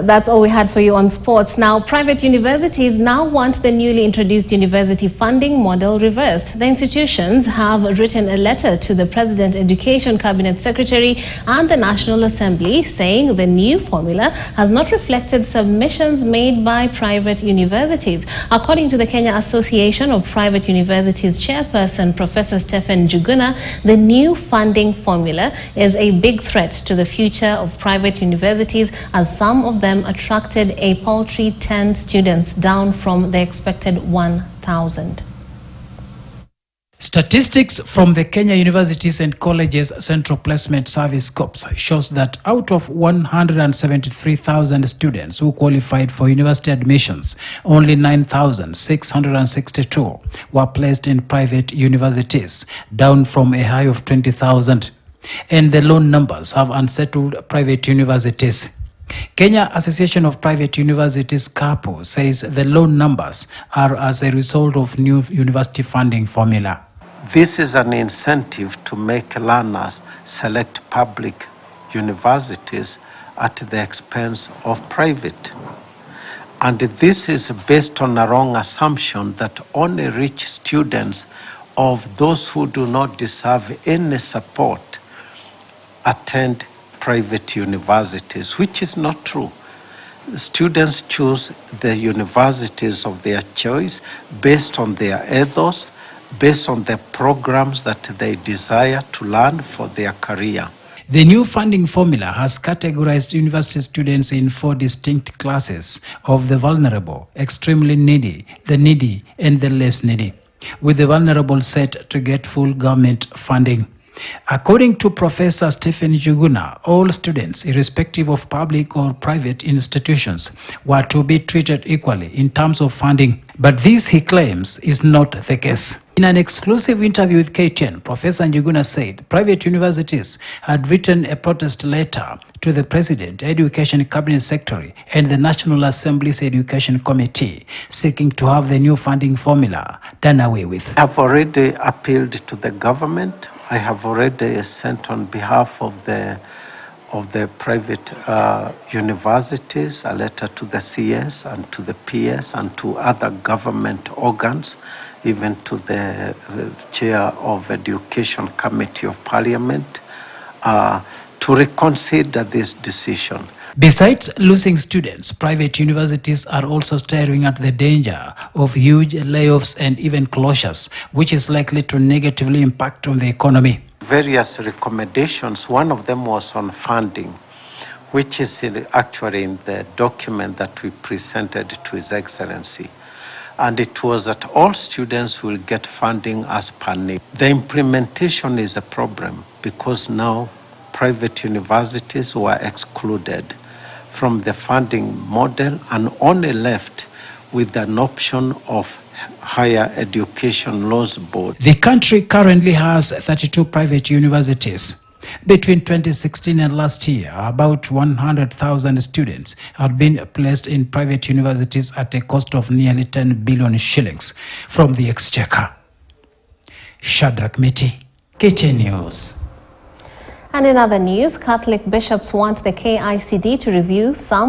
That's all we had for you on sports. Now, private universities now want the newly introduced university funding model reversed. The institutions have written a letter to the President, Education Cabinet Secretary and the National Assembly saying the new formula has not reflected submissions made by private universities. According to the Kenya Association of Private Universities chairperson, Professor Stephen Njuguna, the new funding formula is a big threat to the future of private universities, as some of them attracted a paltry 10 students, down from the expected 1,000. Statistics from the Kenya Universities and Colleges Central Placement Service Corps shows that out of 173,000 students who qualified for university admissions, only 9,662 were placed in private universities, down from a high of 20,000. And the low numbers have unsettled private universities. Kenya Association of Private Universities (KAPU) says the low numbers are as a result of new university funding formula. This is an incentive to make learners select public universities at the expense of private. And this is based on a wrong assumption that only rich students of those who do not deserve any support attend private universities, which is not true. Students choose the universities of their choice based on their ethos, based on the programs that they desire to learn for their career. The new funding formula has categorized university students in 4 distinct classes of the vulnerable, extremely needy, the needy, and the less needy, with the vulnerable set to get full government funding. According to Professor Stephen Njuguna, all students, irrespective of public or private institutions, were to be treated equally in terms of funding. But this, he claims, is not the case. In an exclusive interview with KTN, Professor Njuguna said private universities had written a protest letter to the President, Education Cabinet Secretary, and the National Assembly's Education Committee, seeking to have the new funding formula done away with. I have already appealed to the government. I have already sent on behalf of the private universities a letter to the CS and to the PS and to other government organs, even to the chair of Education Committee of Parliament, to reconsider this decision. Besides losing students, private universities are also staring at the danger of huge layoffs and even closures, which is likely to negatively impact on the economy. Various recommendations, one of them was on funding, which is actually in the document that we presented to His Excellency. And it was that all students will get funding as per need. The implementation is a problem because now private universities were excluded from the funding model and only left with an option of Higher Education Laws Board. The country currently has 32 private universities. Between 2016 and last year, about 100,000 students had been placed in private universities at a cost of nearly 10 billion shillings from the Exchequer. Shadrach Miti, KTN News. And in other news, Catholic bishops want the KICD to review some